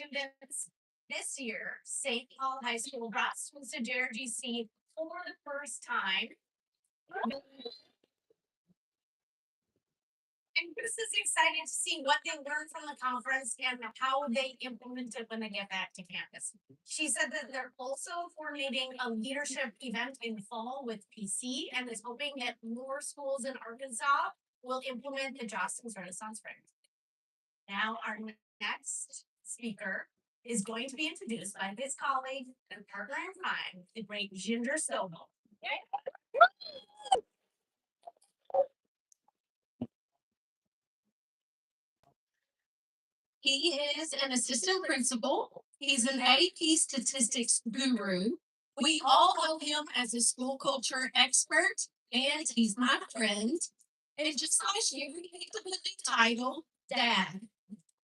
students. This year, St. Paul High School brought students to JRGC for the first time. And this is exciting to see what they learned from the conference and how they implement it when they get back to campus. She said that they're also coordinating a leadership event in fall with PC and is hoping that more schools in Arkansas will implement the Jostens Renaissance Fair. Now, our next speaker is going to be introduced by his colleague and partner in crime, the great Ginger Sobel. He is an assistant principal. He's an AP statistics guru. We all know him as a school culture expert, and he's my friend. And just last year, he picked up the title Dad.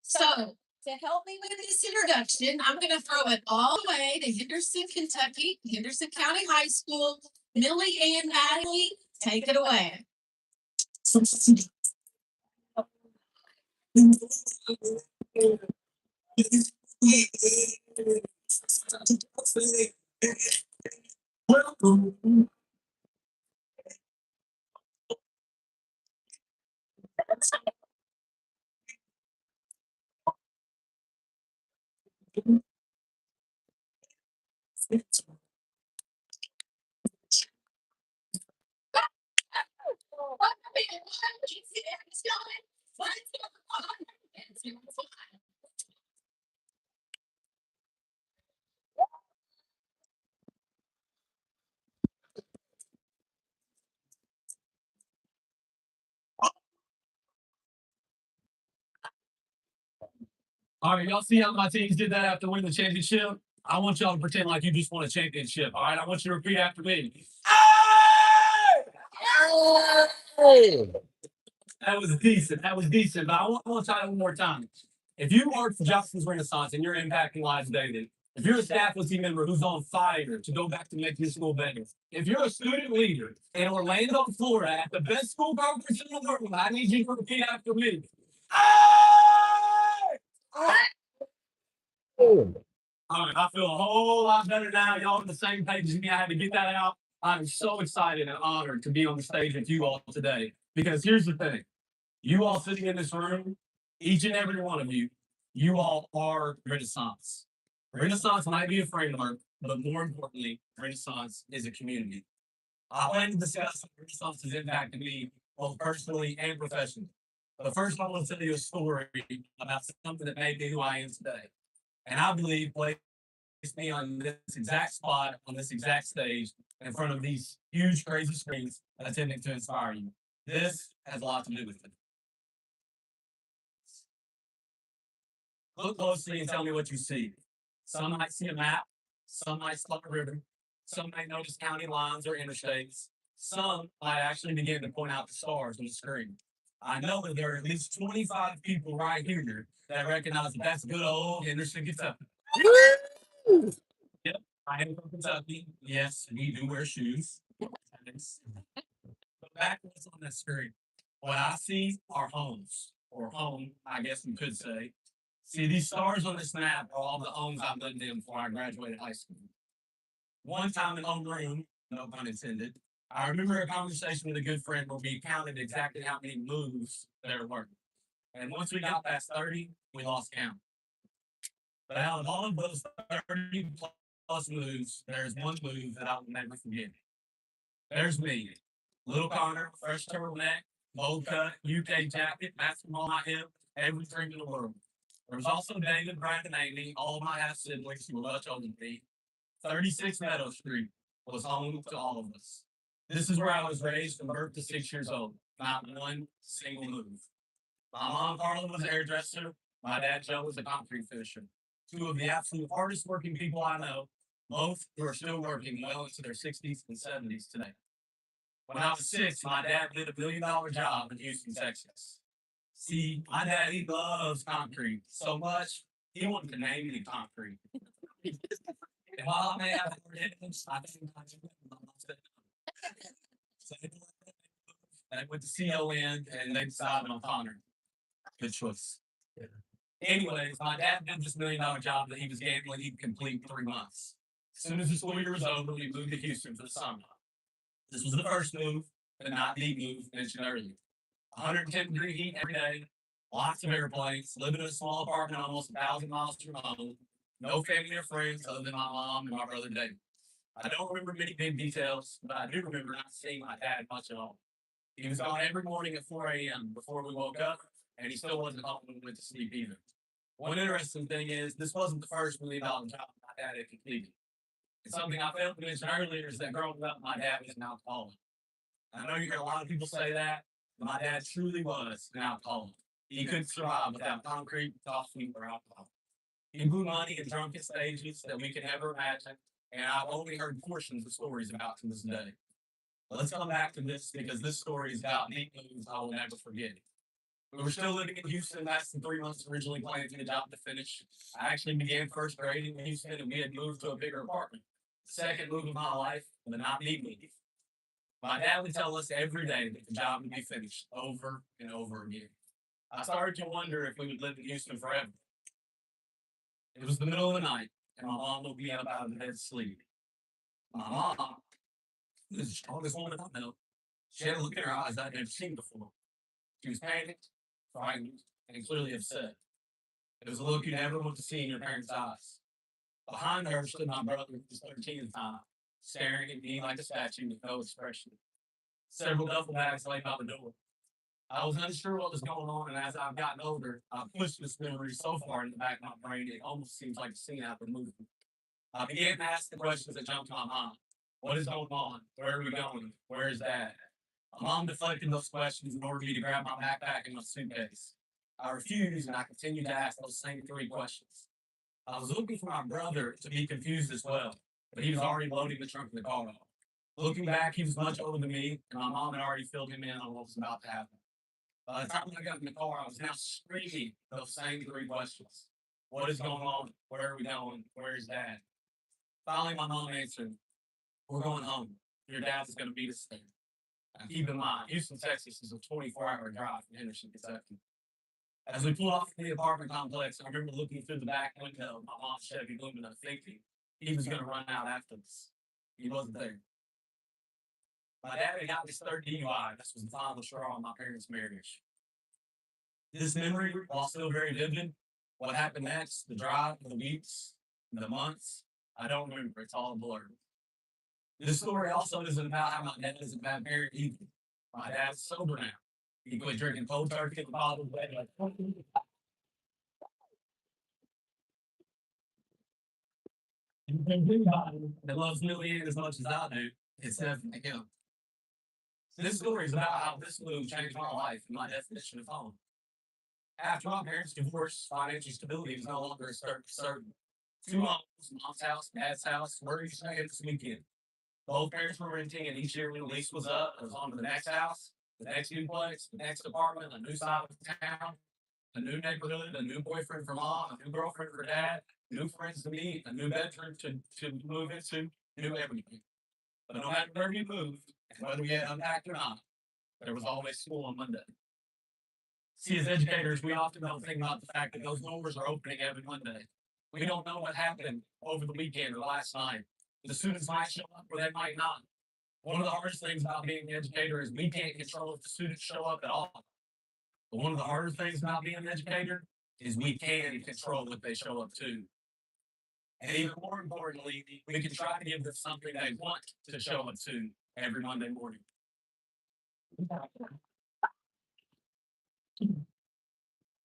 So, to help me with this introduction, I'm going to throw it all the way to Henderson, Kentucky, Henderson County High School. Millie and Mattingly, take it away. All right, y'all see how my teams did that after winning the championship? I want y'all to pretend like you just won a championship. All right, I want you to repeat after me. Hey! That was decent. That was decent. But I want to try it one more time. If you work for Justice Renaissance and you're impacting lives daily, if you're a faculty member who's on fire to go back to make your school better, if you're a student leader in Orlando, Florida, at the best school conference in the world, I need you to repeat after me. All right, I feel a whole lot better now. Y'all on the same page as me. I had to get that out. I'm so excited and honored to be on the stage with you all today. Because here's the thing. You all sitting in this room, each and every one of you, you all are Renaissance. Renaissance might be a framework, but more importantly, Renaissance is a community. I plan to discuss how Renaissance's impacted me both personally and professionally. But first, I want to tell you a story about something that made me who I am today. And I believe placed me on this exact spot, on this exact stage, in front of these huge, crazy screens, attempting to inspire you. This has a lot to do with it. Look closely and tell me what you see. Some might see a map, some might spot a river, some might notice county lines or interstates, some might actually begin to point out the stars on the screen. I know that there are at least 25 people right here that recognize that that's good old Henderson, Kentucky. Yep, I am from Kentucky. Yes, we do wear shoes. But back what's on that screen. What I see are homes, or home, I guess we could say. See, these stars on this map are all the homes I lived in before I graduated high school. One time in homeroom, no pun intended, I remember a conversation with a good friend where we counted exactly how many moves there were. And once we got past 30, we lost count. But out of all of those 30 plus moves, there's one move that I will never forget. There's me, little Connor, fresh turtleneck, bowl cut, UK jacket, basketball on my hip, every dream in the world. There was also David, Brandon, and Amy, all of my half siblings who were much older than me. 36 Meadow Street was home to all of us. This is where I was raised from birth to 6 years old. Not one single move. My mom, Carla, was a hairdresser. My dad, Joe, was a concrete finisher. Two of the absolute hardest working people I know, both who are still working well into their 60s and 70s today. When I was 6, my dad did $1 million job in Houston, Texas. See, my daddy loves concrete so much, he wanted to name me concrete. And while I may have heard I think I went to CON and they decided on Connor. Good choice. Anyways, my dad did this $1 million job that he was gambling he'd complete in 3 months. As soon as the school year was over, we moved to Houston for the summer. This was the first move, but not the move mentioned earlier. 110-degree heat every day, lots of airplanes, living in a small apartment almost 1,000 miles from home, no family or friends other than my mom and my brother David. I don't remember many big details, but I do remember not seeing my dad much at all. He was gone every morning at 4 a.m. before we woke up, and he still wasn't home when we went to sleep either. One interesting thing is, this wasn't the first $1 million job my dad had completed. And something I failed to mention earlier is that growing up, my dad was an alcoholic. I know you hear a lot of people say that, but my dad truly was an alcoholic. He couldn't survive without concrete, coffee, or alcohol. He blew money in drunken stages that we can never imagine, and I've only heard portions of stories about to this day. Let's come back to this because this story is about neat moves I will never forget. We were still living in Houston less than 3 months originally planned for the job to finish. I actually began first grade in Houston and we had moved to a bigger apartment. The second move of my life, but not neat move. My dad would tell us every day that the job would be finished over and over again. I started to wonder if we would live in Houston forever. It was the middle of the night, and my mom woke me up out of the dead sleep. My mom was the strongest woman I know. She had a look in her eyes I'd never seen before. She was panicked, frightened, and clearly upset. It was a look you never want to see in your parents' eyes. Behind her stood my brother, who was 13 at the time, staring at me like a statue with no expression. Several duffel bags lay by the door. I was unsure what was going on, and as I've gotten older, I've pushed this memory so far in the back of my brain it almost seems like a scene out of a movie. I began to ask the questions that jumped to my mind. What is going on? Where are we going? Where is Dad? My mom deflected those questions in order for me to grab my backpack and my suitcase. I refused, and I continued to ask those same 3 questions. I was looking for my brother to be confused as well, but he was already loading the trunk of the car. Looking back, he was much older than me, and my mom had already filled him in on what was about to happen. By the time I got in the car, I was now screaming those same 3 questions. What is going on? Where are we going? Where is Dad? Finally, my mom answered, we're going home. Your dad's going to meet us there. And keep in mind, Houston, Texas is a 24-hour drive from Henderson, Kentucky. As we pulled off from the apartment complex, I remember looking through the back window of my mom's Chevy Lumina thinking he was going to run out after us. He wasn't there. My dad had got his third DUI. This was the final straw in my parents' marriage. This memory, while still very vivid, what happened next, the drive, the weeks, the months, I don't remember. It's all blurred. This story also isn't about how my dad is a bad parent either. My dad's sober now. He quit drinking cold turkey and bottled bed like that loves Millie as much as I do. It's definitely him. This story is about how this move changed my life and my definition of home. After my parents' divorce, financial stability was no longer certain. 2 homes, mom's house, dad's house, where are you staying this weekend? Both parents were renting, and each year when the lease was up, it was on to the next house, the next duplex, the next apartment, a new side of town, a new neighborhood, a new boyfriend for mom, a new girlfriend for dad, new friends to meet, a new bedroom to move into, new everything. But no matter where we moved, and whether we had unpacked or not, there was always school on Monday. See, as educators, we often don't think about the fact that those doors are opening every Monday. We don't know what happened over the weekend or last night. The students might show up or they might not. One of the hardest things about being an educator is we can't control if the students show up at all. But one of the harder things about being an educator is we can control if they show up too. And even more importantly, we can try to give them something they want to show up to every Monday morning.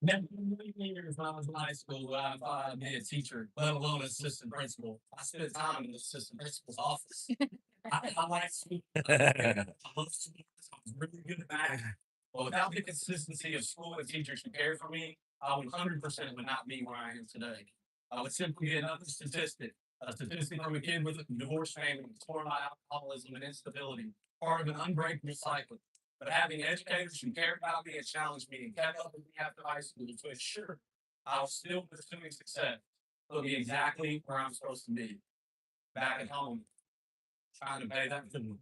Never in years when I was in high school, I thought I'd be a teacher, let alone an assistant principal. I spent time in the assistant principal's office. I like school. I love school. I was really good at that. But without the consistency of school and teachers who cared for me, I 100% would not be where I am today. I would simply be another statistic, a statistic from a kid with a divorced family, torn by alcoholism and instability, part of an unbreakable cycle. But having educators who cared about me and challenged me and kept up with me after high school to ensure I was still pursuing success put me exactly where I'm supposed to be, back at home, trying to pay that bill.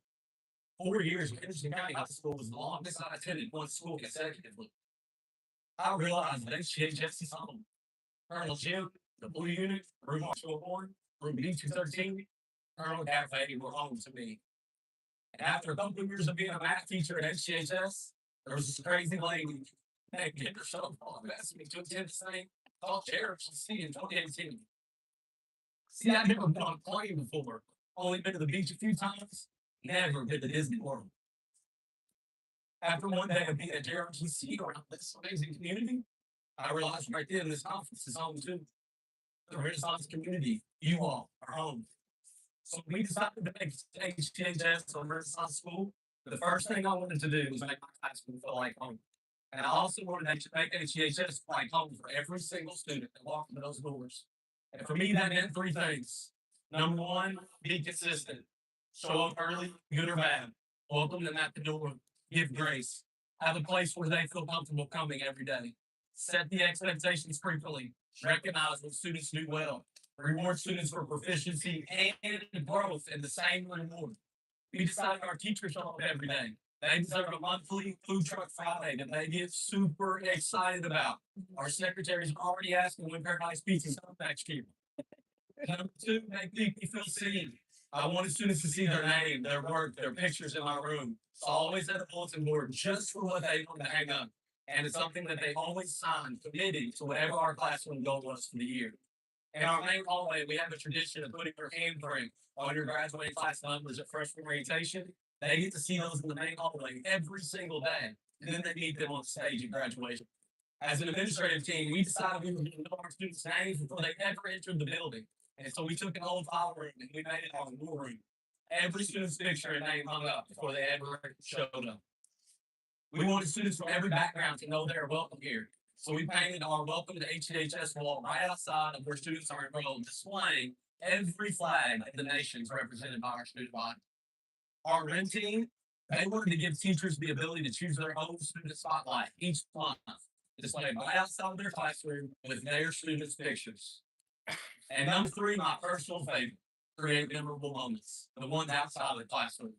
4 years in Henderson County High School was the longest I attended one school consecutively. I realized that HGHS is home. Colonel Jim, the Blue Unit, Room Marshal Warren, Room B213, Colonel Cafe were home to me. And after a couple of years of being a math teacher at HCHS, there was this crazy lady named Ginger Showfall who asked me to attend the same called JRGC in 2018. See, I'd never been on a plane before, only been to the beach a few times, never been to Disney World. After one day of being at JRGC around this amazing community, I realized right then this conference is home too. The Renaissance community, you all are home. So we decided to make HTHS a Renaissance school. The first thing I wanted to do was make my high school feel like home. And I also wanted to make HTHS like home for every single student that walked into those doors. And for me, that meant three things. Number one, be consistent. Show up early, good or bad. Welcome them at the door. Give grace. Have a place where they feel comfortable coming every day. Set the expectations frequently. Recognize what students do well. Reward students for proficiency and growth in the same reward. We decided our teachers show up every day. They deserve a monthly food truck Friday that they get super excited about. Our secretaries are already asking when Paradise Pizza's up next year. Number two, make people feel seen. I wanted students to see their name, their work, their pictures in my room. So I always had a bulletin board just for what they wanted to hang up. And it's something that they always sign, committing to whatever our classroom goal was for the year. In our main hallway, we have a tradition of putting your handprint on your graduating class numbers at freshman orientation. They get to see those in the main hallway every single day, and then they meet them on stage at graduation. As an administrative team, we decided we were going to know our students' names before they ever entered the building. And so we took an old file room and we made it our war room. Every student's picture and name hung up before they ever showed up. We wanted students from every background to know they're welcome here. So we painted our welcome to HHS wall right outside of where students are enrolled, displaying every flag of the nations represented by our student body. Our REN team, they wanted to give teachers the ability to choose their own student spotlight each month, displayed right outside of their classroom with their students' pictures. And number three, my personal favorite, create memorable moments, the ones outside of the classroom.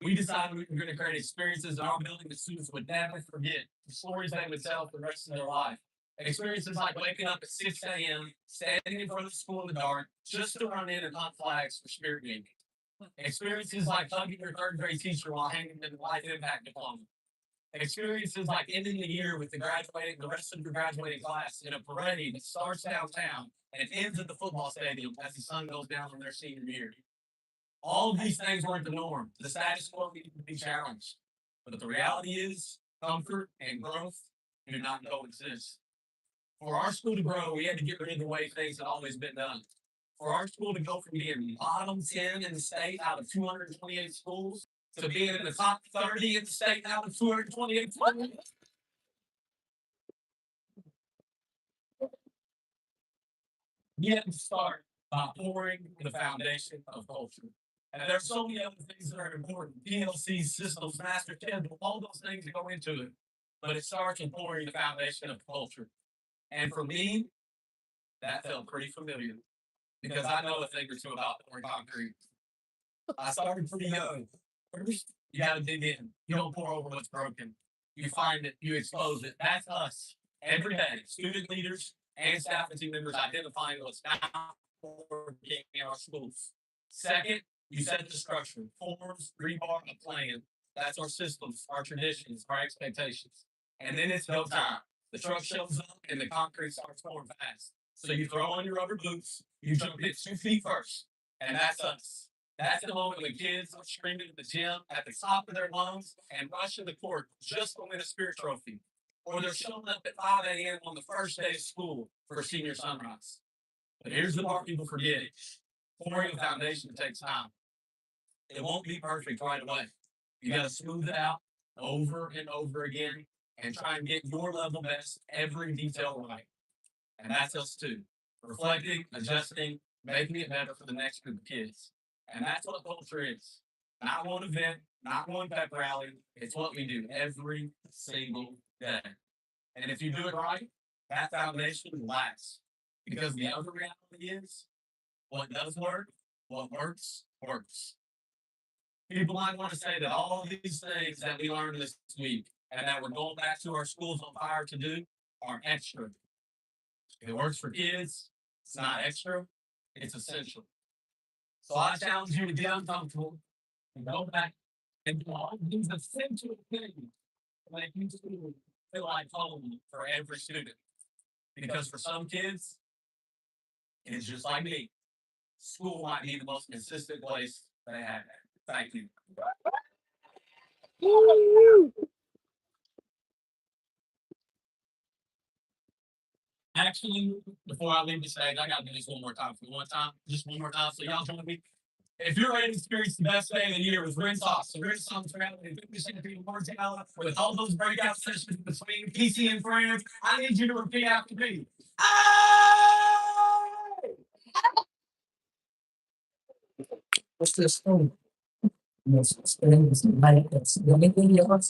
We decided we were going to create experiences in our building that students would never forget, the stories they would tell for the rest of their life. Experiences like waking up at 6 a.m., standing in front of the school in the dark, just to run in and hunt flags for spirit week. Experiences like hugging your third grade teacher while handing them the life impact diploma. Experiences like ending the year with the rest of your graduating class in a parade that starts downtown and ends at the football stadium as the sun goes down on their senior year. All of these things weren't the norm. The status quo needed to be challenged. But the reality is, comfort and growth do not coexist. For our school to grow, we had to get rid of the way things had always been done. For our school to go from being bottom 10 in the state out of 228 schools to being in the top 30 in the state out of 228 schools. You have to start by pouring the foundation of culture. And there's so many other things that are important. PLC systems, master schedule, all those things that go into it. But it starts with pouring the foundation of culture. And for me, that felt pretty familiar because I know a thing or two about pouring concrete. I started pretty young. First, you got to dig in. You don't pour over what's broken. You find it, you expose it. That's us every day. Student leaders and staff and team members identifying what's not working in our schools. Second, you set the structure, forms, rebar, a plan. That's our systems, our traditions, our expectations. And then it's go time. The truck shows up and the concrete starts pouring fast. So you throw on your rubber boots, you jump in 2 feet first. And that's us. That's the moment when kids are screaming at the gym at the top of their lungs and rushing the court just to win a spirit trophy. Or they're showing up at 5 a.m. on the first day of school for senior sunrise. But here's the part people forget. Pouring a foundation takes time. It won't be perfect right away. You got to smooth it out over and over again and try and get your level best every detail right. And that's us too. Reflecting, adjusting, making it better for the next group of kids. And that's what culture is. Not one event, not one pep rally. It's what we do every single day. And if you do it right, that foundation lasts. Because the other reality is, what does work, what works, works. People might want to say that all of these things that we learned this week and that we're going back to our schools on fire to do are extra. If it works for kids, it's not extra, it's essential. So I challenge you to get uncomfortable and go back and do all these essential things to make you feel like home for every student. Because for some kids, it's just like me. School might be the most consistent place they have. Thank you. Actually, before I leave the stage, I gotta do this one more time. For one time, just one more time, so y'all join me. If you're ready to experience the best day of the year with RenTalk, so RenTalk's reality and fitness champion Morgan Taylor, with all those breakout sessions between PC and friends, I need you to repeat after me. Hey! What's this? Yes, it's the light that's the